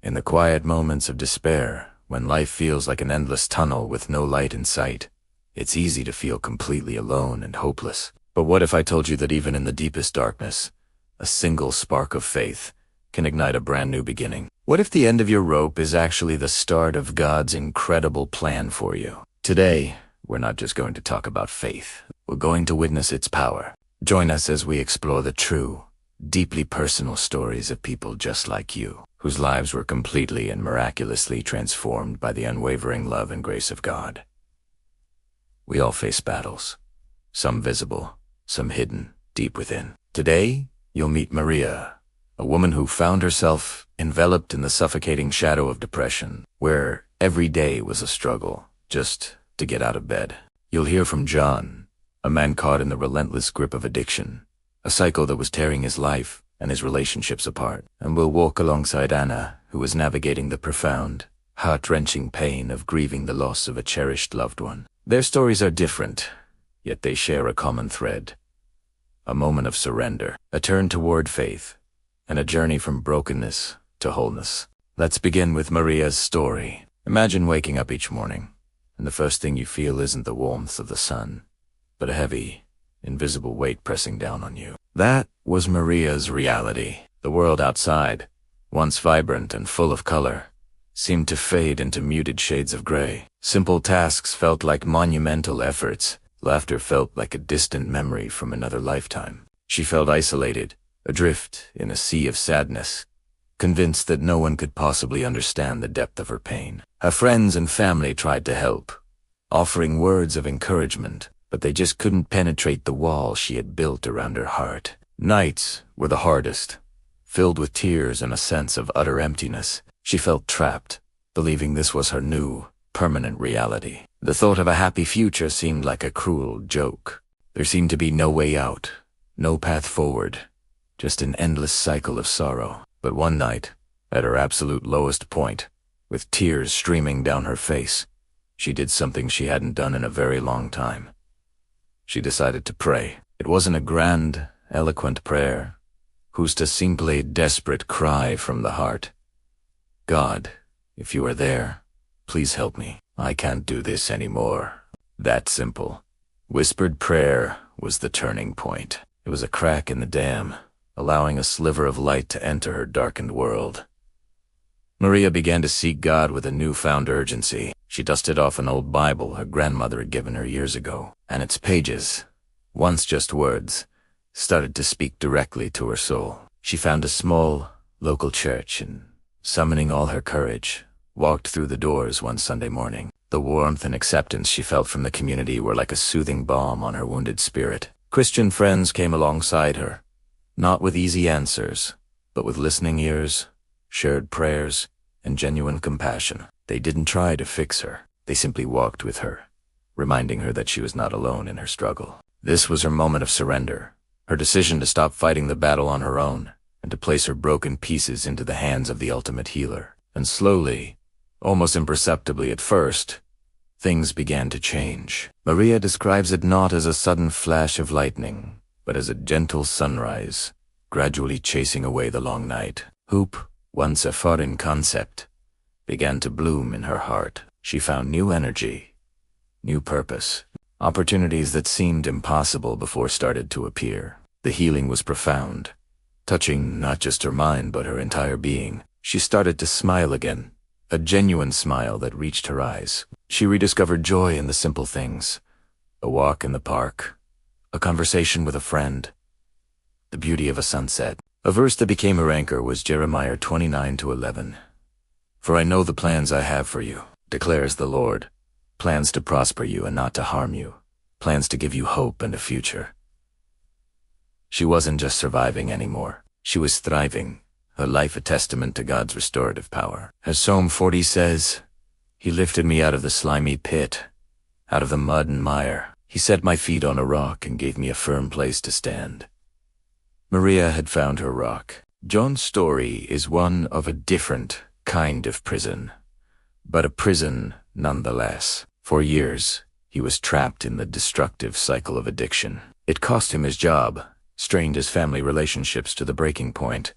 In the quiet moments of despair, when life feels like an endless tunnel with no light in sight, it's easy to feel completely alone and hopeless. But what if I told you that even in the deepest darkness, a single spark of faith can ignite a brand new beginning? What if the end of your rope is actually the start of God's incredible plan for you? Today, we're not just going to talk about faith. We're going to witness its power. Join us as we explore the true, deeply personal stories of people just like you, whose lives were completely and miraculously transformed by the unwavering love and grace of God. We all face battles, some visible, some hidden, deep within. Today, you'll meet Maria, a woman who found herself enveloped in the suffocating shadow of depression, where every day was a struggle just to get out of bed. You'll hear from John, a man caught in the relentless grip of addiction, a cycle that was tearing his life and his relationships apart. And we'll walk alongside Anna, who is navigating the profound, heart-wrenching pain of grieving the loss of a cherished loved one. Their stories are different, yet they share a common thread. A moment of surrender, a turn toward faith, and a journey from brokenness to wholeness. Let's begin with Maria's story. Imagine waking up each morning, and the first thing you feel isn't the warmth of the sun, but a heavy, invisible weight pressing down on you. That was Maria's reality. The world outside, once vibrant and full of color, seemed to fade into muted shades of gray. Simple tasks felt like monumental efforts. Laughter felt like a distant memory from another lifetime. She felt isolated, adrift in a sea of sadness, convinced that no one could possibly understand the depth of her pain. Her friends and family tried to help, offering words of encouragement, but they just couldn't penetrate the wall she had built around her heart. Nights were the hardest, filled with tears and a sense of utter emptiness. She felt trapped, believing this was her new, permanent reality. The thought of a happy future seemed like a cruel joke. There seemed to be no way out, no path forward, just an endless cycle of sorrow. But one night, at her absolute lowest point, with tears streaming down her face, she did something she hadn't done in a very long time. She decided to pray. It wasn't a grand, eloquent prayer, just a simply desperate cry from the heart. God, if you are there, please help me. I can't do this anymore. That simple, whispered prayer was the turning point. It was a crack in the dam, allowing a sliver of light to enter her darkened world. Maria began to seek God with a newfound urgency. She dusted off an old Bible her grandmother had given her years ago, and its pages, once just words, started to speak directly to her soul. She found a small, local church and, summoning all her courage, walked through the doors one Sunday morning. The warmth and acceptance she felt from the community were like a soothing balm on her wounded spirit. Christian friends came alongside her, not with easy answers, but with listening ears, shared prayers, and genuine compassion. They didn't try to fix her. They simply walked with her, reminding her that she was not alone in her struggle. This was her moment of surrender, her decision to stop fighting the battle on her own and to place her broken pieces into the hands of the ultimate healer. And slowly, almost imperceptibly at first, things began to change. Maria describes it not as a sudden flash of lightning, but as a gentle sunrise, gradually chasing away the long night. Hope, once a foreign concept, began to bloom in her heart. She found new energy, new purpose. Opportunities that seemed impossible before started to appear. The healing was profound, touching not just her mind but her entire being. She started to smile again, a genuine smile that reached her eyes. She rediscovered joy in the simple things, a walk in the park, a conversation with a friend, the beauty of a sunset. A verse that became her anchor was Jeremiah 29:11. For I know the plans I have for you, declares the Lord, plans to prosper you and not to harm you, plans to give you hope and a future. She wasn't just surviving anymore. She was thriving, her life a testament to God's restorative power. As Psalm 40 says, He lifted me out of the slimy pit, out of the mud and mire. He set my feet on a rock and gave me a firm place to stand. Maria had found her rock. John's story is one of a different kind of prison, but a prison nonetheless. For years, he was trapped in the destructive cycle of addiction. It cost him his job, strained his family relationships to the breaking point,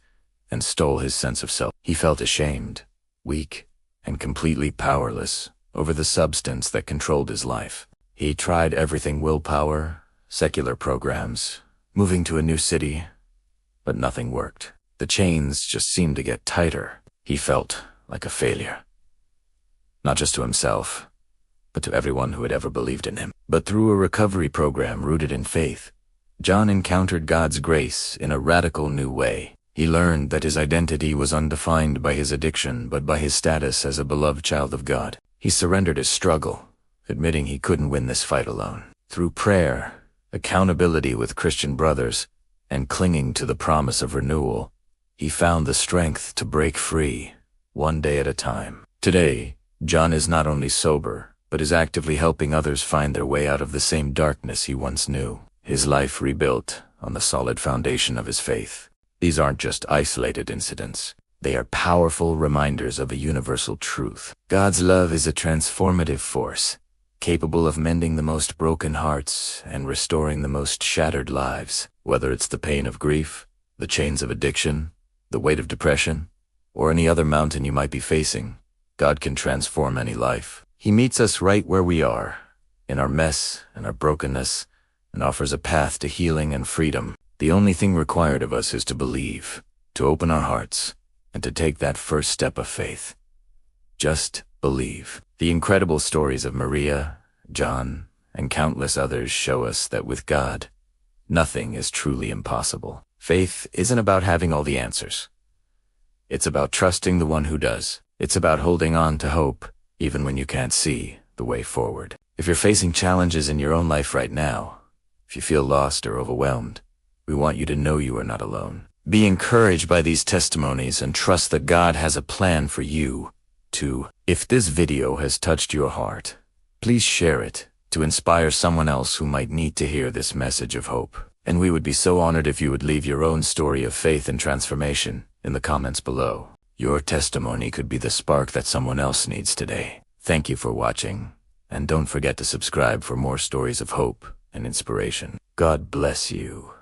and stole his sense of self. He felt ashamed, weak and completely powerless over the substance that controlled his life. He tried everything: willpower, secular programs, moving to a new city, but nothing worked. The chains just seemed to get tighter. He felt like a failure. Not just to himself, but to everyone who had ever believed in him. But through a recovery program rooted in faith, John encountered God's grace in a radical new way. He learned that his identity was undefined by his addiction, but by his status as a beloved child of God. He surrendered his struggle, admitting he couldn't win this fight alone. Through prayer, accountability with Christian brothers, and clinging to the promise of renewal, he found the strength to break free, one day at a time. Today, John is not only sober, but is actively helping others find their way out of the same darkness he once knew. His life rebuilt on the solid foundation of his faith. These aren't just isolated incidents. They are powerful reminders of a universal truth. God's love is a transformative force, capable of mending the most broken hearts and restoring the most shattered lives. Whether it's the pain of grief, the chains of addiction, the weight of depression, or any other mountain you might be facing, God can transform any life. He meets us right where we are, in our mess and our brokenness, and offers a path to healing and freedom. The only thing required of us is to believe, to open our hearts, and to take that first step of faith. Just believe. The incredible stories of Maria, John, and countless others show us that with God, nothing is truly impossible. Faith isn't about having all the answers. It's about trusting the one who does. It's about holding on to hope, even when you can't see the way forward. If you're facing challenges in your own life right now, if you feel lost or overwhelmed, we want you to know you are not alone. Be encouraged by these testimonies and trust that God has a plan for you too. If this video has touched your heart, please share it to inspire someone else who might need to hear this message of hope. And we would be so honored if you would leave your own story of faith and transformation in the comments below. Your testimony could be the spark that someone else needs today. Thank you for watching, and don't forget to subscribe for more stories of hope and inspiration. God bless you.